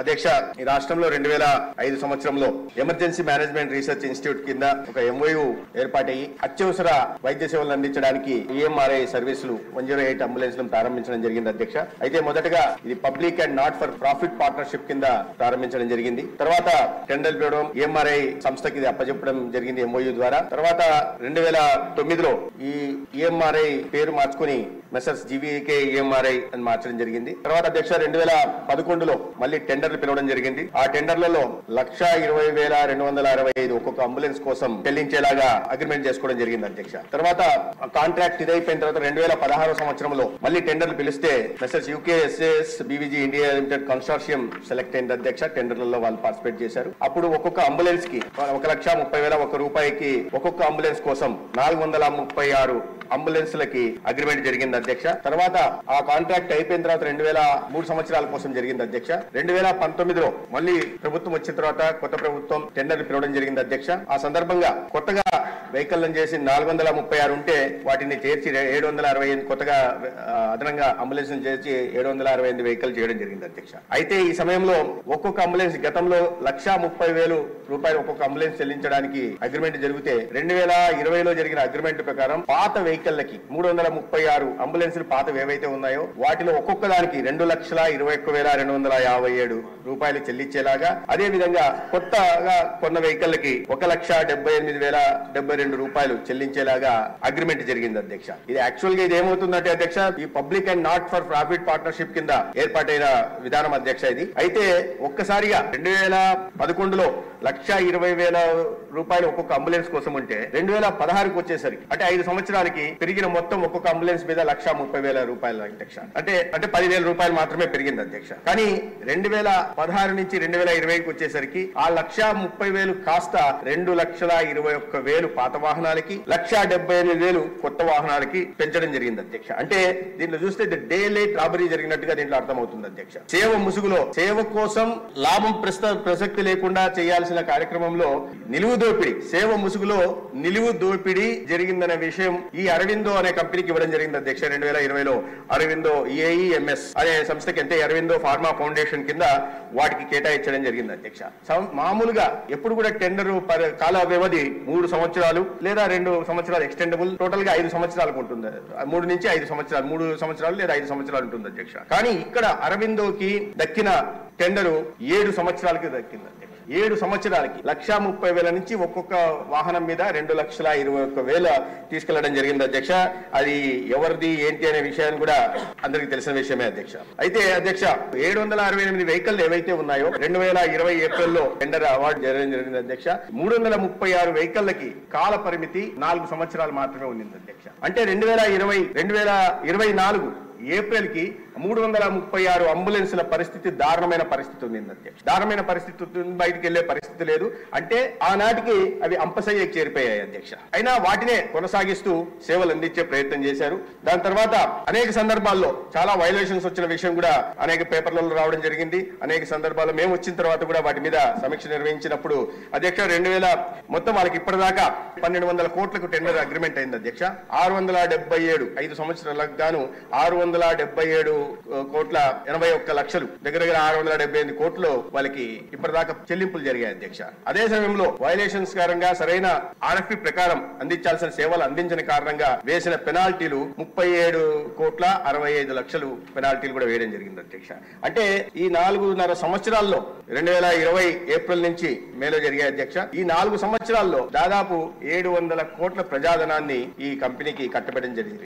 అధ్యక్ష, ఈ రాష్ట్రంలో 2005 సంవత్సరంలో ఎమర్జెన్సీ మేనేజ్మెంట్ రీసెర్చ్ ఇన్స్టిట్యూట్ కింద ఒక ఎంఓయూ ఏర్పాటయ్యి అత్యవసర వైద్య సేవలు అందించడానికి ఈఎంఆర్ఐ సర్వీసులు 108 అంబులెన్స్లను ప్రారంభించడం జరిగింది అధ్యక్ష. అయితే మొదటగా ఇది public and not for profit partnership కింద ప్రారంభించడం జరిగింది. తర్వాత టెండర్లు పిలవడం, ఈఎంఆర్ఐ సంస్థకి ఇది అప్పచెప్పడం జరిగింది ఎంఓయూ ద్వారా. తర్వాత 2009లో ఈ ఈఎంఆర్ఐ పేరు మార్చుకుని మెసర్స్ జీవీకే ఈఎంఆర్ఐ అని మార్చడం జరిగింది. తర్వాత అధ్యక్ష 2011లో మళ్ళీ టెండర్లు పిలవడం జరిగింది. ఆ టెండర్లలో 1,20,265 ఒక్కొక్క అంబులెన్స్ కోసం చెల్లించేలాగా అగ్రిమెంట్ చేసుకోవడం జరిగింది అధ్యక్ష. తర్వాత కాంట్రాక్ట్ ఇదైపోయిన తర్వాత 2016 సంవత్సరంలో మళ్ళీ టెండర్లు పిలిస్తే Messrs UKSS BVG India Limited consortium select అయింది అధ్యక్ష. టెండర్లలో వాళ్ళు పార్టిసిపేట్ చేశారు. అప్పుడు ఒక్కొక్క అంబులెన్స్ కి 1,30,000 రూపాయకి ఒక్కొక్క అంబులెన్స్ కోసం 436 అంబులెన్స్లకి అగ్రిమెంట్ జరిగింది అధ్యక్ష. తర్వాత ఆ కాంట్రాక్ట్ అయిపోయిన తర్వాత 2003 సంవత్సరాల కోసం జరిగింది అధ్యక్ష. 2019లో మళ్ళీ ప్రభుత్వం వచ్చిన తర్వాత కొత్త ప్రభుత్వం టెండర్ పిలవడం జరిగింది అధ్యక్ష. ఆ సందర్భంగా కొత్తగా వెహికల్ చేసి 436 ఉంటే వాటిని చేర్చి 768 కొత్తగా అదనంగా అంబులెన్స్ చేర్చి 768 వెహికల్ చేయడం జరిగింది అధ్యక్ష. అయితే ఈ సమయంలో ఒక్కొక్క అంబులెన్స్ గతంలో 1,30,000 రూపాయలు ఒక్కొక్క అంబులెన్స్ చెల్లించడానికి అగ్రిమెంట్ జరిగితే 2020లో జరిగిన అగ్రిమెంట్ ప్రకారం పాత వెహికల్లకి 336 అంబులెన్స్లు పాతవి ఏవైతే ఉన్నాయో వాటిలో ఒక్కొక్క దానికి 2,21,257 రూపాయలు చెల్లించేలాగా, అదే విధంగా కొత్తగా కొన్న వెహికల్లకి 1,78,072 రూపాయలు చెల్లించేలాగా అగ్రిమెంట్ జరిగింది అధ్యక్ష. ఇది యాక్చువల్ గా ఇది ఏమవుతుందంటే అధ్యక్ష, ఈ public and not for profit partnership కింద ఏర్పాటైన విధానం అధ్యక్ష ఇది. అయితే ఒక్కసారిగా 2011లో 1,20,000 రూపాయలు ఒక్కొక్క అంబులెన్స్ కోసం ఉంటే 2016కి వచ్చేసరికి అంటే 5 సంవత్సరాలకి పెరిగిన మొత్తం ఒక్కొక్క అంబులెన్స్ మీద 1,30,000 రూపాయలు అధ్యక్ష. అంటే 10,000 రూపాయలు మాత్రమే పెరిగింది అధ్యక్ష. కానీ 2016 నుంచి 2020కి వచ్చేసరికి ఆ 1,30,000 కాస్త 2,21,000 పాత వాహనాలకి 1,78,000 కొత్త వాహనాలకి పెంచడం జరిగింది అధ్యక్ష. అంటే దీంట్లో చూస్తే డే లేట్ రాబరీ జరిగినట్టుగా దీంట్లో అర్థమవుతుంది అధ్యక్ష. సేవ ముసుగులో సేవ కోసం లాభం ప్రసక్తి లేకుండా చేయాల్సిన కార్యక్రమంలో నిలువు దోపిడీ, సేవ ముసుగులో నిలువు దోపిడీ జరిగిందనే విషయం ఈ అరవిందో అనే కంపెనీకి ఇవ్వడం జరిగింది అధ్యక్ష. 2020లో అరవిందో EAEMS అనే సంస్థకి అంటే అరవిందో ఫార్మా ఫౌండేషన్ కింద వాటికి కేటాయించడం జరిగింది అధ్యక్ష. మామూలుగా ఎప్పుడు కూడా టెండర్ కాల వ్యవధి 3 సంవత్సరాలు లేదా 2 సంవత్సరాలు ఎక్స్టెండబుల్, టోటల్ గా 5 సంవత్సరాలకు ఉంటుంది. 3 నుంచి 5 సంవత్సరాలు, 3 సంవత్సరాలు లేదా 5 సంవత్సరాలు ఉంటుంది అధ్యక్ష. కానీ ఇక్కడ అరవిందోకి దక్కిన టెండరు 7 సంవత్సరాలకి దక్కింది అధ్యక్ష. 7 సంవత్సరాలకి 1,30,000 నుంచి ఒక్కొక్క వాహనం మీద 2,21,000 తీసుకెళ్లడం జరిగింది అధ్యక్ష. అది ఎవరిది ఏంటి అనే విషయాన్ని కూడా అందరికి తెలిసిన విషయమే అధ్యక్ష. అయితే అధ్యక్ష 768 వెహికల్ ఏవైతే ఉన్నాయో 2020 ఏప్రిల్లో టెండర్ అవార్డు జరగడం జరిగింది అధ్యక్ష. 336 వెహికల్లకి కాల పరిమితి 4 సంవత్సరాలు మాత్రమే ఉంది అధ్యక్ష. అంటే 2024 ఏప్రిల్ కి 336 అంబులెన్స్ల పరిస్థితి దారుణమైన పరిస్థితి ఉంది అధ్యక్ష. దారుణమైన పరిస్థితి, బయటికి వెళ్లే పరిస్థితి లేదు. అంటే ఆనాటికి అవి అంపశయ్యకి చేరిపోయాయి అధ్యక్ష. అయినా వాటినే కొనసాగిస్తూ సేవలు అందించే ప్రయత్నం చేశారు. దాని తర్వాత అనేక సందర్భాల్లో చాలా వైలేషన్స్ వచ్చిన విషయం కూడా అనేక పేపర్లలో రావడం జరిగింది. అనేక సందర్భాల్లో మేము వచ్చిన తర్వాత కూడా వాటి మీద సమీక్ష నిర్వహించినప్పుడు అధ్యక్ష 2000 మొత్తం వాళ్ళకి ఇప్పటిదాకా 1,200 కోట్లకు టెండర్ అగ్రిమెంట్ అయింది అధ్యక్ష. 677 5 సంవత్సరాలకు గాను 677,81,00,000 దగ్గర 678 కోట్లు వాళ్ళకి ఇప్పటిదాకా చెల్లింపులు జరిగాయి అధ్యక్ష. అదే సమయంలో వైలేషన్స్ కారణంగా సరైన RFP ప్రకారం అందించాల్సిన సేవలు అందించిన కారణంగా వేసిన పెనాల్టీలు 37,65,00,000 పెనాల్టీలు కూడా వేయడం జరిగింది అధ్యక్ష. అంటే ఈ 4.5 సంవత్సరాల్లో 2020 ఏప్రిల్ నుంచి మేలో జరిగాయి అధ్యక్ష. ఈ 4 సంవత్సరాల్లో దాదాపు 700 కోట్ల ప్రజాధనాన్ని ఈ కంపెనీకి కట్టబెట్టడం జరిగింది.